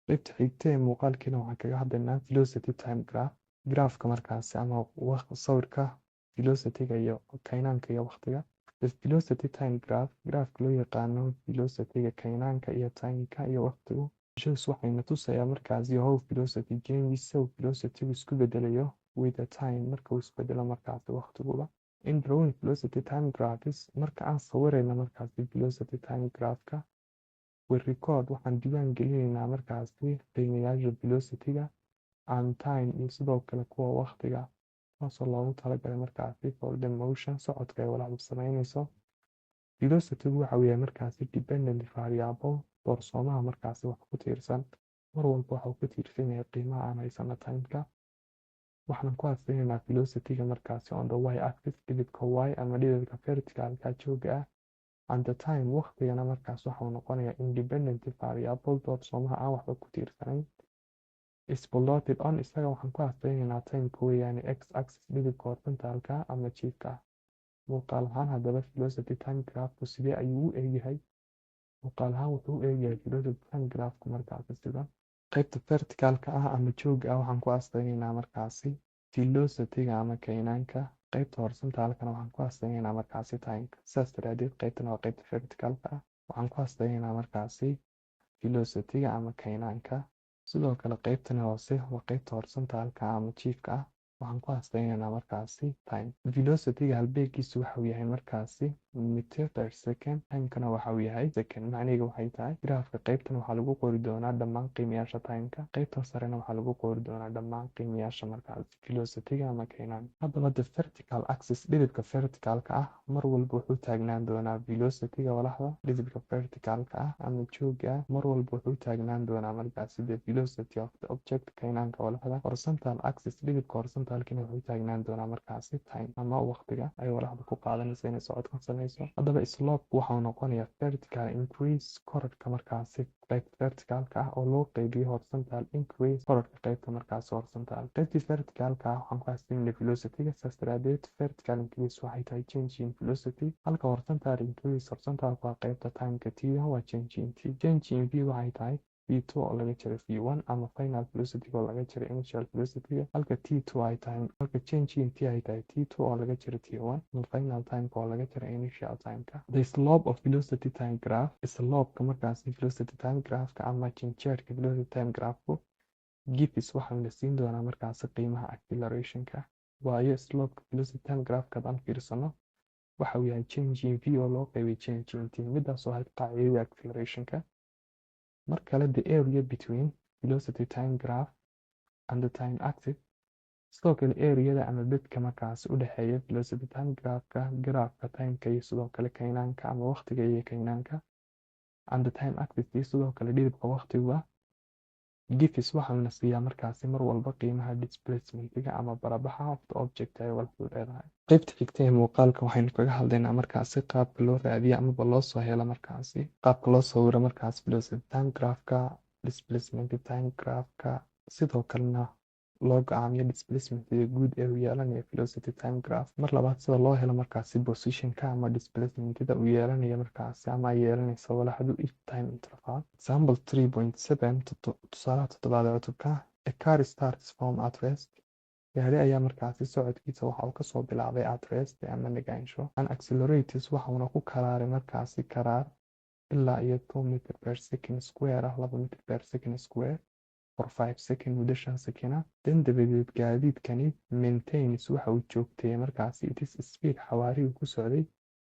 qaybta xigta ee muuqaalkiina waxaan kaga hadlaynaa velocity time graph. Graafka markaasi ama sawirka velocity-ga iyo kaynaanka iyo waqtiga. The velocity time graph, graafka loo yaqaano velocity-ga kaynaanka iyo time-ka iyo waqtigu. Shows waxayna tusayaa markaasi how velocity changes, how velocity-gu isku bedelayo with the time marka uu isbedelo markaasi waqtiguba. In drawing velocity time graphs, marka aan sawirayna markaasi velocity time graph-ka, we record waxaan diiwaan gelinaynaa markaasi qiimayaasha velocity-ga and time iyo sidoo kale kuwa waqtiga, taasoo loogu talagalay markaasi for the motion socodka ay walaacdu sameynayso. Velocity-gu waxa uu yahay markaasi dependent variable, doorsoomaha markaasi wax ku tiirsan, mar walba waxa uu ku tiirsan yahay qiimaha aan haysano time-ka. waxaan ku aasaynaynaa velocity-ga markaasi on the y axis, dhidibka y ama dhidibka vertical-ka jooga ah, and the time waqtigana markaas waxa uu noqonayaa independent variable, doorsoomaha aan waxba ku tiirsanayn. is plotted on, isaga waxaan ku aasaynaynaa time-ka weeyaane x axis, dhidibka horizontal-ka ama jiifka ah. muuqaal ahaan haddaba velocity time graph-ku sidee ayuu u egyahay? muuqaal ahaan wuxuu u egyahay velocity time graph-ku markaasi sidan. qaybta vertical-ka ah ama jooga ah waxaan ku aasaynaynaa markaasi velocity-ga ama kaynaanka. qaybta horizontal-kana waxaan ku aasaynaynaa markaasi time-ka. sidaas daraadeed qaybtana waa qaybta vertical-ka ah, waxaan ku aasaynaynaa markaasi velocity-ga ama kaynaanka. sidoo kale qaybtani hoose waa qaybta horizontal-ka ama jiifka ah, waxaan ku aasaynaynaa markaasi time. velocity-ga halbeegiisu waxa uu yahay markaasi meter per second, time-kana waxa uu yahay second. macnaheedu waxay tahay graafka qaybtan waxaa lagu qori doonaa dhammaan qiimayaasha time-ka, qaybtan sarena waxaa lagu qori doonaa dhammaan qiimayaasha markaasi velocity-ga ama kaynaanka. haddaba the vertical axis, dhidibka vertical-ka ah mar walba wuxuu taagnaan doonaa velocity-ga walaxda. dhidibka vertical-ka ah ama jooga ah mar walba wuxuu taagnaan doonaa markaasi the velocity of the object, kaynaanka walaxda. horizontal axis, dhidibka horizontal-kina wuxuu taagnaan doonaa markaasi time ama waqtiga ay walaxda ku qaadanaysa inay socodkan sameyso. haddaba slope waxau noqonayaa vertical increase, korodhka markaasi qaybta vertical-ka ah oo loo qeybiyo horizontal increase, korodhka qaybta markaasi horizontal. qaybtii vertical-ka ah waxaan ku aasaynaynaa velocity-ga, saas daraadeed vertical increase waxay tahay change in velocity, halka horizontal increase, horizontal-ka waa qaybta time-ka t waa change in t. change in v waxay tahay v2 oo laga jiro v1 ama final velocity oo laga jiro initial velocity, halka t2 ay tahay, halka change in t ay tahay t2 oo laga jiro t1 ama final time oo laga jiro initial time-ka. The slope of velocity time graph, slope-ka markaasi velocity time graph-ka ama janjeerka velocity time graph-ku gives waxaa la siin doonaa markaasi qiimaha acceleration-ka. waayo slope-ka velocity time graph-ka aan fiirsano waxa uu yahay change in v oo loo qeybiyay change in t, midaas oo ahayd qaacidada acceleration-ka. mar kale the area between velocity time graph and the time axis, sidoo kale areada ama bedka markaasi u dhexeeya velocity time graph-ka, graafka time-ka iyo sidoo kale kaynaanka ama waqtiga iyo kaynaanka, and the time axis iyo sidoo kale dhidibka waqtiguba gives waxaana siiyaa markaasi mar walba qiimaha displacement-ga ama barabaxa of the object ay walxdu leedahay. qaybta xigta ee muuqaalka waxaynu kaga hadlaynaa markaasi qaabka loo raadiyo amaba loo soo helo markaasi qaabka loo sawiro markaasi velocity time graph-ka, displacement time graph-ka, sidoo kalena loo go'aamiyo displacement-ga guud ee uu yeelanayo velocity time graph. mar labaad sida loo helo markaasi position-ka ama displacement-da uu yeelanayo markaasi ama ay yeelanayso walaxdu each time interval. example 3.7 tusaalaha toddobaad ee cutubka. a car starts from at rest, gaari ayaa markaasi socodkiisa waxa uu kasoo bilaabay at rest ama nagaansho, and accelerates waxauna ku karaaray markaasi karaar ilaa iyo 2 meter per second square ah, 2 meter per second square for 5 second muddo 5 second ah. then dabadeed gaadiidkani maintains waxa uu joogteeyay markaasi its speed, xawaarihii ku socday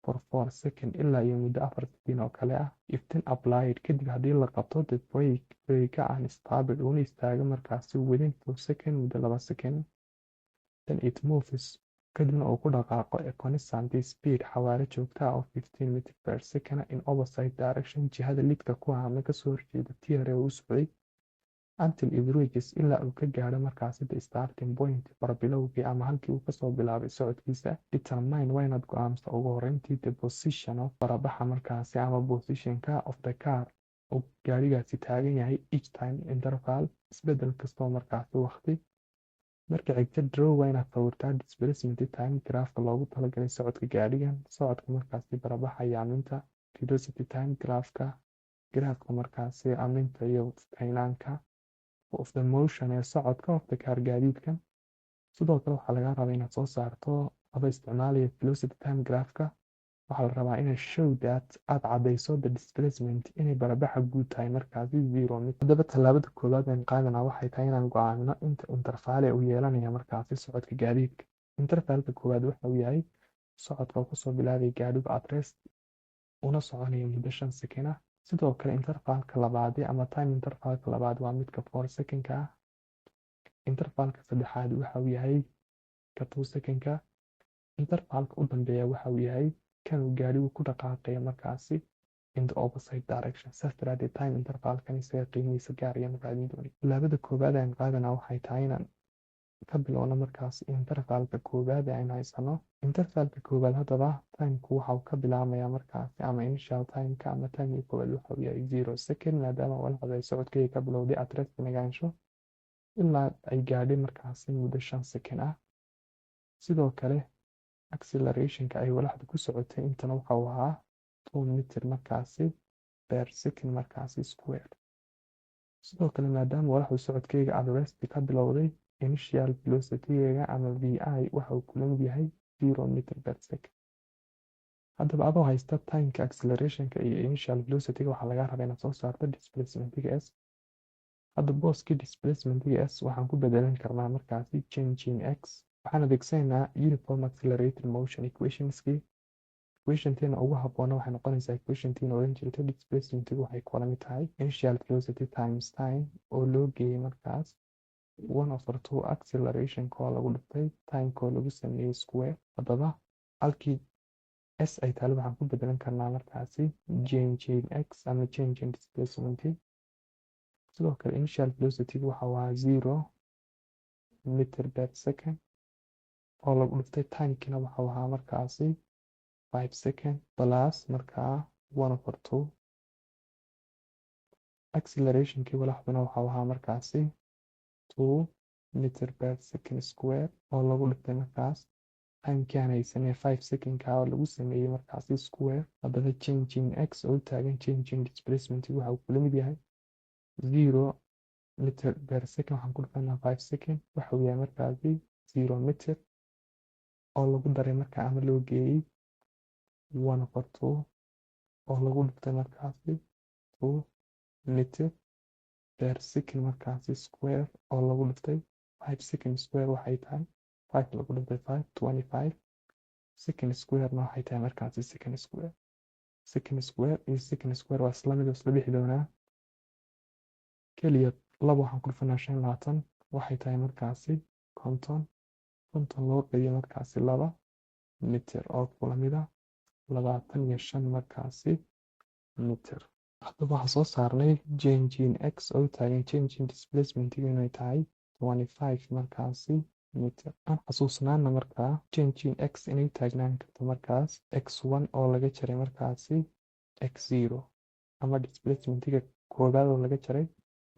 for 4 second ilaa iyo muddo 4 second oo kale ah. if then applied, kadib haddii la qabto the brake unstable uuna istaago markaasi within 2 second muddo 2 second, then it moves kadibna uu ku dhaqaaqo a constant speed, xawaare joogta ah oo 15 meter per second in opposite direction, jihada lidka ku ah ama kasoo horjeeda tii hore uu u socday, until it reaches ilaa uu ka gaadho markaasi the starting point, barbilowgii ama halkii uu kasoo bilaabay socodkiisa. determine waa inaad go'aamisa ugu horreyntii the position of barabaxa markaasi ama position-ka of the car uu gaarigaasi taagan yahay each time interval, isbedel kastoo markaasi waqti. marka xigta draw waa inaad sawirtaa displacement time graph-ka loogu talagalay socodka gaarigan, socodka markaasi barabaxa yaaminta velocity time graph-ka graafka markaasi aminta iyo kaynaanka of the motion ee socodka of the car gaadiidkan. sidoo kale waxaa laga rabaa inaad soo saarto adoo isticmaalaya velocity time graafka. waxaa la rabaa inay show that aad cadayso the displacement inay barabaxa guud tahay markaasi 0 mid. haddaba tallaabada koowaad aan qaadanaa waxay tahay inaan go'aamino inta interfaale uu yeelanaya markaasi socodka gaadiidka. interfaalka koowaad waxa uu yahay socodka oo kusoo bilaabay gaadhiga at rest una soconaya muddo 5 second ah. sidoo kale interfaalka labaad ama time interfaalka labaad waa midka 4 second ah. interfaalka saddexaad waxa uu yahay ka 2 second ah. interfaalka u dambeeya waxa uu yahay kan uu gaadhigu ku dhaqaaqayo markaasi in the opposite direction. saas daraadeed time intervalkan isaga qiimihiisa gaar ayaan raadin doonay. tallaabada koowaad aan qaadanaa waxay tahay inaan ka bilowno markaasi intervalka koowaad ee aynu haysano. intervalka koowaad haddaba timeku waxa uu ka bilaabmayaa markaasi ama initial timeka ama timeka koowaad waxa uu yahay 0 second maadaama walaxda ay socodkayga ka bilowday at rest nagaansho ilaa ay gaadhay markaasi muddo 5 second ah. sidoo kale accelerationka ay walaxdu ku socotay intana waxa uu ahaa 2 meter markaasi per second markaasi square. sidoo kale maadaama walaxdu socodkayga at rest ka bilowday initial velocity-ga ama vi waxa uu kula mid yahay 0 meter per second. haddaba adoo haysta timeka accelerationka iyo initial velocity-ga waxaa laga rabaa inaad soo saarto displacement-ga s. hadda booskii displacement-ga s waxaan ku bedelan karnaa markaasi change in x. waxaan adeegsanaynaa uniform accelerated motion equationskii. equationteena ugu habboona waxay noqonaysaa equationteena oran jirtay displacement-gu waxay kula mid tahay initial velocity times time oo loo geeyey markaas 1/2 accelerationka oo lagu dhiftay timeka oo lagu sameeyey square. haddaba halkii s ay tahay waxaan ku bedelan karnaa markaasi change in x ama change in displacement. sidoo kale initial velocity-gu waxa waa 0 meter per second oo lagu dhiftay timekina waxa uu ahaa markaasi 5 second plus markaa 1/2 accelerationkii walaxduna waxa uu ahaa markaasi 2 meter per second square oo lagu dhiftay markaas timekii aan haysanay 5 secondka oo lagu sameeyey markaasi square. haddaba change in x oo taagan change in displacement waxa uu kula mid yahay 0 meter per second waxaan ku dhifanaa 5 second waxa uu yahay markaasi 0 meter oo lagu daray markaa ama loo geeyey 1/2 oo lagu dhiftay markaasi 2 meter per second markaasi square oo lagu dhiftay 5 second square waxay tahay 5 lagu dhiftay 5 25 second square-na waxay tahay markaasi second square. second square iyo second square waa isla mid oo isla bixi doonaa keliya laba waxaan ku dhifanaa 25 waxay tahay markaasi 50 loo qeybiyo markaasi 2 meter oo kula mid ah 25 markaasi meter. haddaba waxaan soo saarnay change in x oo taagan change in displacement-gu inay tahay 25 markaasi meter. aan xasuusnaana markaa change in x inay taagnaan karto markaas x1 oo laga jaray markaasi x0 ama displacement-ga koowaad oo laga jaray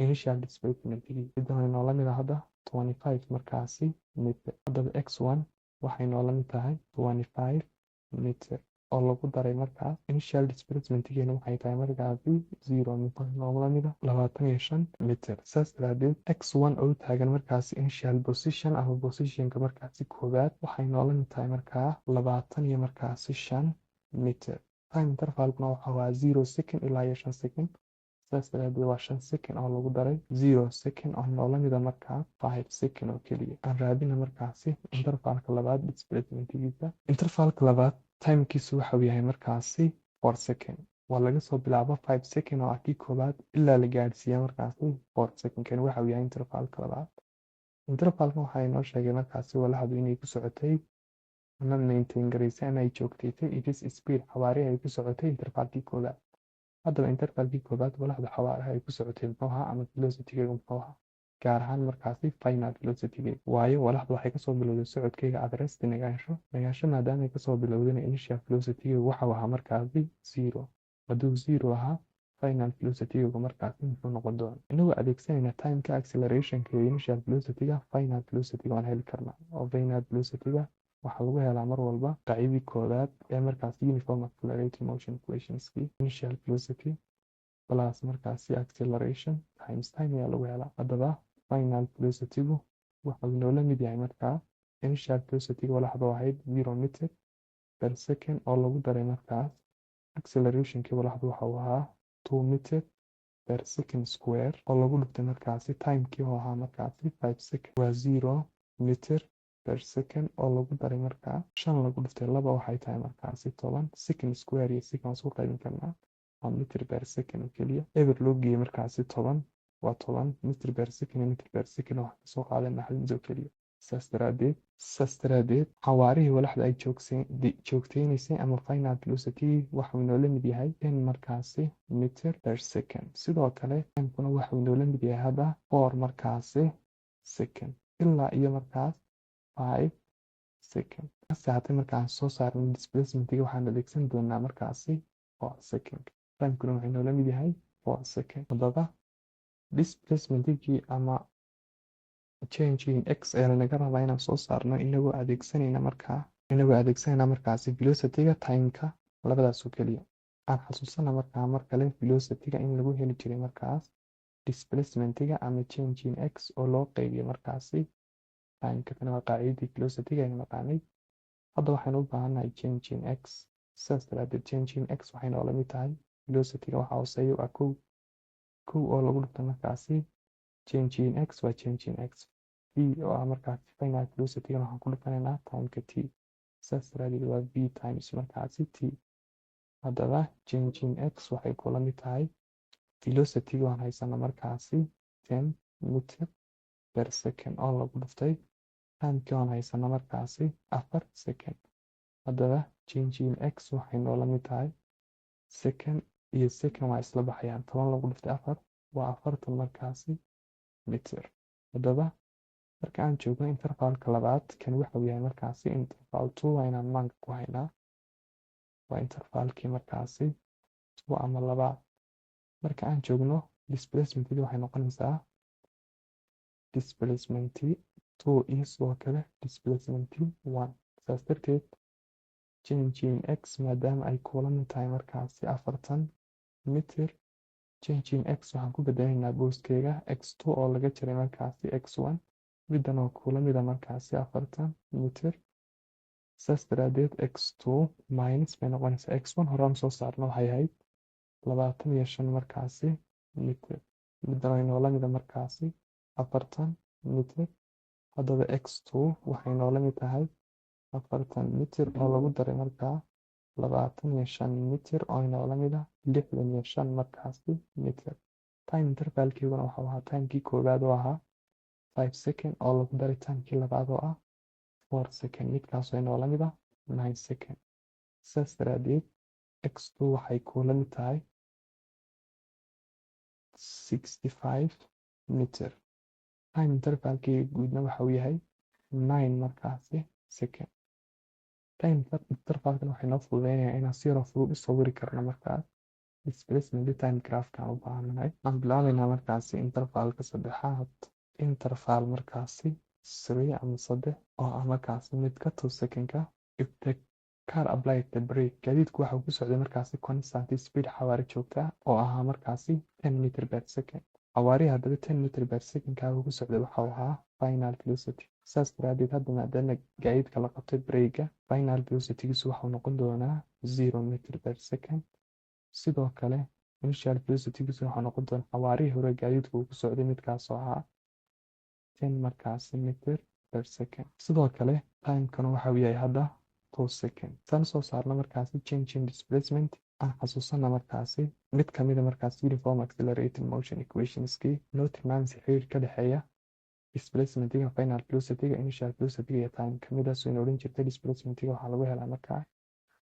initial displacement-gii. sidoo noola mid ah hadda 25 markaasi meter. haddaba x1 waxay noola mid tahay 25 meter oo lagu daray markaas initial displacement-geena waxay tahay markaasi 0 meter noola mid ah 25 meter. saas daraadeed x1 oo taagan markaasi initial position ama positionka markaasi koowaad waxay noola mid tahay markaa 20 iyo markaasi 5 meter. time intervalkuna waxa waa 0 second ilaa 5 second. saas daraadeed waa 5 second oo lagu daray 0 second oo noola mida markaa 5 second oo keliya. aan raadina markaasi intervalka labaad displacement-giisa. intervalka labaad timekiisu waxa uu yahay markaasi 4 second. waa laga soo bilaabo 5 second oo ah kii koowaad ilaa la gaadhsiiya markaasi 4 second. kan waxa uu yahay intervalka labaad. intervalkan waxa inoo sheegay markaasi walaxdu inay ku socotay ama maintain garaysay ama ay joogtay its speed xawaare ay ku socotay intervalkii koowaad. haddaba intervalkii koowaad walaxda xawaaraha ay ku socotay muxuu ahaa ama velocity-geegu muxuu ahaa gaar ahaan markaasi final velocity-geegu. waayo walaxdu waxay kasoo bilowday socodkayga at rest nagaansho maadaama ay kasoo bilowdayna initial velocity-geegu waxa uu ahaa markaasi 0. hadduu 0 ahaa final velocity-geegu markaasi muxuu noqon doonaa. inagoo adeegsanayna timeka accelerationka iyo initial velocity-ga final velocity-ga waan heli karnaa oo final velocity-ga waxaa lagu helaa mar walba qaacidii koowaad ee markaas uniform accelerated motion equationskii initial velocity plus markaasi acceleration times time ayaa lagu helaa. Haddaba final velocity-gu wuxuu inoola mid yahay markaa initial velocity-ga walaxdu ahayd 0 meter per second oo lagu daray markaas acceleration-kii walaxdu waxuu ahaa 2 meter per second square oo lagu dhuftay markaasi time-kii oo ahaa markaasi 5 second waa 0 meter per second oo lagu daray markaa 5 lagu dhuftay 2 waxay tahay markaasi 10 second square iyo second isku qaybin karnaa waa meter per second oo keliya eber loo geeyey markaasi 10 waa 10 meter per second iyo meter per second waxaan kasoo qaadanaa hal mid oo keliya. saas daraadeed xawaarihii walaxda ay joogteynaysay ama final velocity waxuu inoola mid yahay 10 markaasi meter per second. sidoo kale timekuna waxuu inoola mid yahay hadda 4 markaasi second ilaa iyo markaas 5 second. hase haatee markaan soo saarno displacement-ga waxaan adeegsan doonaa markaasi 4 second. timekuna wuxuu inoola mid yahay 4 second. haddaba displacement-gii ama change in x ayaa lanaga rabaa inaan soo saarno inagoo adeegsanayna markaasi velocity-ga time-ka labadaas oo keliya. aan xasuusana markaa mar kale velocity-ga in lagu heli jiray markaas displacement-ga ama change in x oo loo qeybiyo markaasi time-ka. tani waa qaacidadii velocity-ga aynu naqaanay. hadda waxaynu u baahannahay change in x. sidaas daraadeed change in x waxay noola mid tahay velocity-ga waxa hooseeya waa 1 oo lagu dhuftay markaasi change in x waa change in x v oo ah markaasi final velocity-ga waxaan ku dhufanaynaa time-ka t. sidaas daraadeed waa v times markaasi t. haddaba change in x waxay kula mid tahay velocity-ga waan haysana markaasi 10 meter per second oo lagu dhuftay time-kii waan haysana markaasi 4 second. haddaba change in x waxay noola mid tahay second iyo second waa isla baxayaan 10 lagu dhuftay 4 waa 40 markaasi meter. haddaba marka aan joogno intervalka labaad kan waxuu yahay markaasi interval 2 waa inaan maanka ku haynaa waa intervalkii markaasi 2 ama 2. marka aan joogno displacement-gi waxay noqonaysaa displacement 2 iyo sidoo kale displacement 1. saas darteed change in x maadaama ay kula mid tahay markaasi 40 meter change in x waxaan ku bedelaynaa booskeega x2 oo laga jiray markaasi x1 midan oo kula mida markaasi 40 meter. saas daraadeed x2 minus bay noqonaysaa x1 horaan soo saarno waxay ahayd 25 markaasi meter midan oo inoola mida markaasi 40 meter. haddaba x2 waxay noola mid tahay 40 meter oo lagu daray markaa 25 meter oo inoola mida 65 markaasi meter. time intervalkeeguna waxuu ahaa timekii koowaad oo ahaa 5 second oo lagu daray timekii labaad oo ah 4 second midkaasoo inoola mida 9 second. sidaas daraadeed x2 waxay kula mid tahay 65 meter. time intervalkeega guudna waxuu yahay 9 markaasi second. time intervalkan waxay noo fududeynayaan inaan si yar oo fudud u sawiri karno markaas displacement time graph-kan u baahanahay. aan bilaabaynaa markaasi intervalka saddexaad interval markaasi 3 ama 3 oo ah markaasi midka 2 second-ka. if the car applied the brake gaadiidku waxuu ku socday markaasi constant speed xawaare joogta oo ahaa markaasi 10 meter per second. xawaarihi haddaba 10 meter per second-ka uu ku socday waxuu ahaa final velocity. saas daraadeed hadda maadaama gaadiidka la qabtay brake-ga final velocity-giisu waxuu noqon doonaa 0 meter per second. sidoo kale initial velocity-giisu waxuu noqon doonaa xawaarihii hore gaadiidku uu ku socday midkaasoo ahaa 10 markaasi meter per second. sidoo kale time-kana waxuu yahay hadda 2 second. saan soo saarno markaasi change in displacement aan xasuusana markaasi mid kamida markaasi uniform accelerated motion equationskii noo tilmaamaysa xiriir ka dhexeeya displacement-ga final velocity-ga initial velocity-ga iyo time kamidaas aynu odhan jirtay displacement-ga waxaa lagu helaa markaa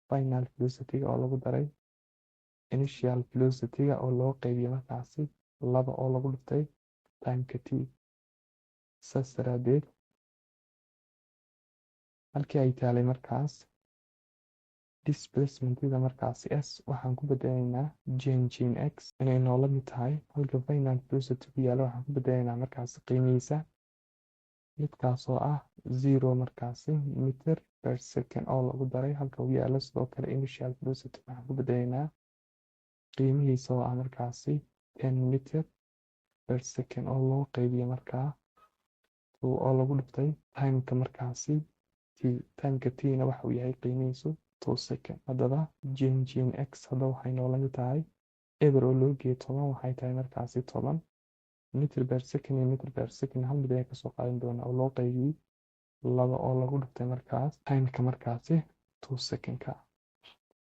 final velocity-ga oo lagu daray initial velocity-ga oo loo qeybiyo markaasi 2 oo lagu dhuftay time-ka t. saas daraadeed halkii ay taalay markaas displacement-ga markaasi s waxaan ku bedelaynaa change in x inay noola mid tahay halka final velocity ku yaala waxaan ku bedelaynaa markaasi qiimihiisa midkaasoo ah 0 markaasi meter per second oo lagu daray halka uu yaalo sidoo kale initial velocity waxaan ku bedelaynaa qiimihiisa oo ah markaasi 10 meter per second oo loo qeybiyo markaa oo lagu dhiftay timeka markaasi timeka t-na waxa uu yahay qiimihiisu 2 second. haddaba gene x hadda waxay noola mid tahay eber oo loo geeyo 10 waxay tahay markaasi 10 meter per second iyo meter per second hal mid ayaa kasoo qaadan doona oo loo qeybiyey 2 oo lagu dhiftay markaas timeka markaasi 2 second-ka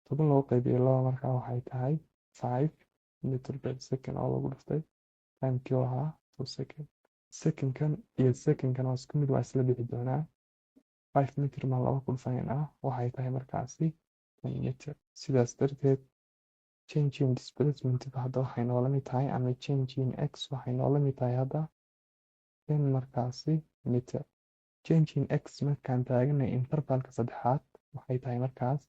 10 loo qeybiyo 2 markaa waxay tahay 5 meter per second oo lagu dhiftay timekii oo ahaa 2 second. secondkan iyo secondkan waa isku mid, waa isla bixi doonaa 5 meter ma 2 ku dhufanayna waxay tahay markaasi 10 meter. sidaas darteed change in displacement hadda waxay noola mid tahay ama change in x waxay noola mid tahay hadda 10 markaasi meter. change in x markaan taaganay intervalka saddexaad waxay tahay markaas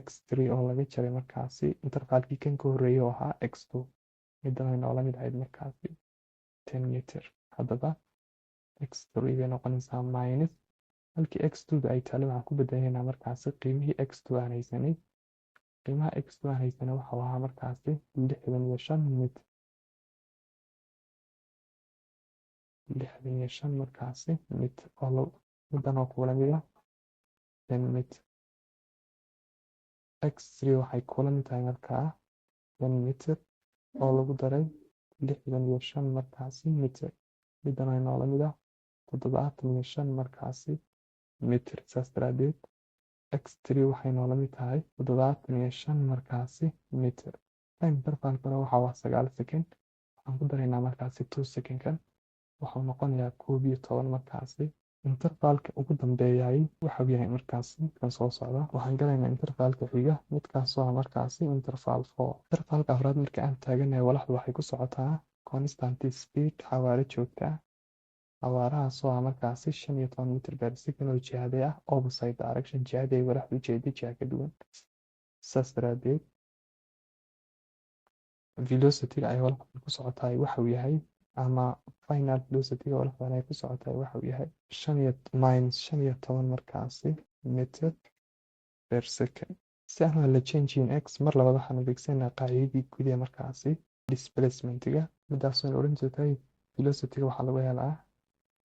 x3 oo laga jaray markaasi intervalkii kan ka horreeyay oo ahaa x2 middan way noola mid ahayd markaasi 10 meter. haddaba x3 bay noqonaysaa minus halkii x2 ay taalo waxaan ku bedelaynaa markaasi qiimihii x2 aan haysanay. qiimaha x2 aan haysanay waxa uu ahaa markaasi 65 meter 65 markaasi meter oo middan oo kula mid ah 10 meter. x3 waxay kula mid tahay markaa 10 meter oo lagu daray 65 markaasi meter middan ay noola mid ah 75 markaasi meter. saas daraadeed x3 waxay noola mid tahay 75 markaasi meter. time intervalkana waxa waa 9 second waxaan ku daraynaa markaasi 2 second-kan waxuu noqonayaa 11 markaasi. intervalka ugu dambeeyay waxa uu yahay markaasi kan soo socda. waxaan galaynaa intervalka xiga midkaasoo ah markaasi interval 4. intervalka afraad marka aan taaganahay walaxdu waxay ku socotaa constant speed xawaare joogta ah. xawaarahaasoo ah markaasi 15 meter per second oo jihade ah opposite direction jihada ay walaxdu ujeedo jiha ka duwan. saas daraadeed velocity ay walaxdu ku socotaa waxa uu yahay ama final velocity walaxdan ay ku socotaa waxa uu yahay minus 15 markaasi meter per second. si aan la change in x mar labaad waxaan adeegsanaa qaacidadii guud ee markaasi displacement-ga midaasoo oran jirtay velocity waxaa lagu helaa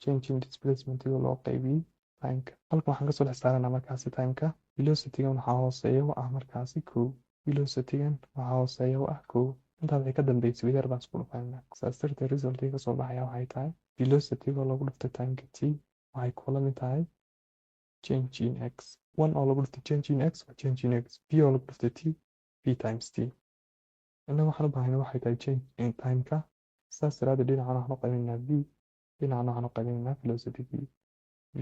change in displacement-ga loo qaybiyey timeka. halkan waxaan kasoo dhex saaranaa markaasi timeka. velocity-gan waxaa hooseeya u ah markaasi 1 velocity-gan waxaa hooseeya u ah 1 intaa waxay ka dambeysay wither baan isku dhufaynaa. saas darteed resultiga kasoo baxaya waxay tahay velocity-ga lagu dhiftay timeka t waxay kula mid tahay change in x. 1 oo lagu dhiftay change in x waa change in x. p oo lagu dhiftay t p times t. innaga waxaan u baahanay waxay tahay change in timeka. saas daraadeed dhinacana waxaan u qaybinaynaa v dhinacana waxaan u qaybinaynaa velocity v.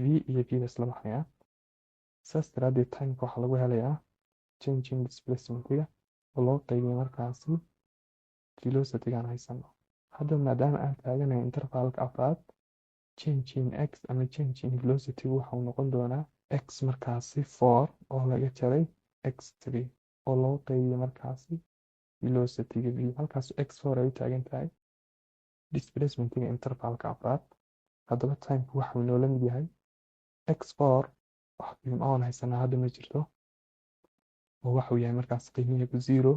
v iyo v la isla baxaya. saas daraadeed timeka waxaa lagu helayaa change in displacement-ga oo loo qaybiyay markaasi velocity-gaan haysano. hadda maadaama aan taaganahay intervalka afraad change in x ama change in velocity waxa uu noqon doonaa x markaasi 4 oo laga jaray x3 oo loo qaybiyay markaasi velocity-ga v. halkaas x4 ay u taagan tahay displacement-ga intervalka afraad. haddaba timeka waxa uu noola mid yahay x4 wax qiimo aan haysanaa hadda ma jirto oo waxa uu yahay markaas qiimihiigu 0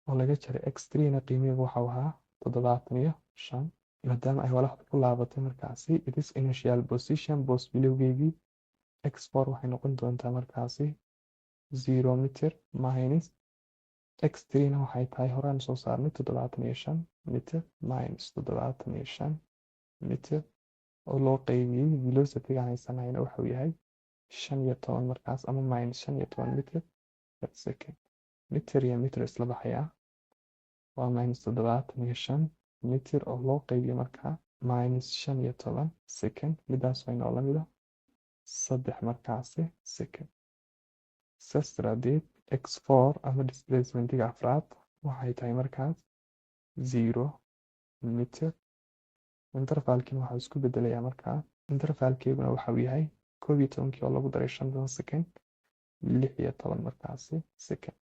oo laga jaray x3na qiimihiigu waxa uu ahaa 75 maadaama ay walaxdu ku laabatay markaasi it is initial position boos bilowgeygii x4 waxay noqon doontaa markaasi 0 meter minus x3na waxay tahay horaan soo saarnay 75 meter minus 75 meter oo loo qaybiyey velocity-ga haysanayna waxa uu yahay 15 markaas ama minus 15 meter per second. meter iyo meter isla baxaya waa minus 75 meter oo loo qaybiyo markaa minus 15 second midaas way noola mida 3 markaasi second. saas daraadeed x4 ama displacement-ga afraad waxay tahay markaas 0 meter. intervalkin waxaa isku bedelayaa markaa intervalkeeguna waxa uu yahay 11 oo lagu daray 5 second 16 markaasi second.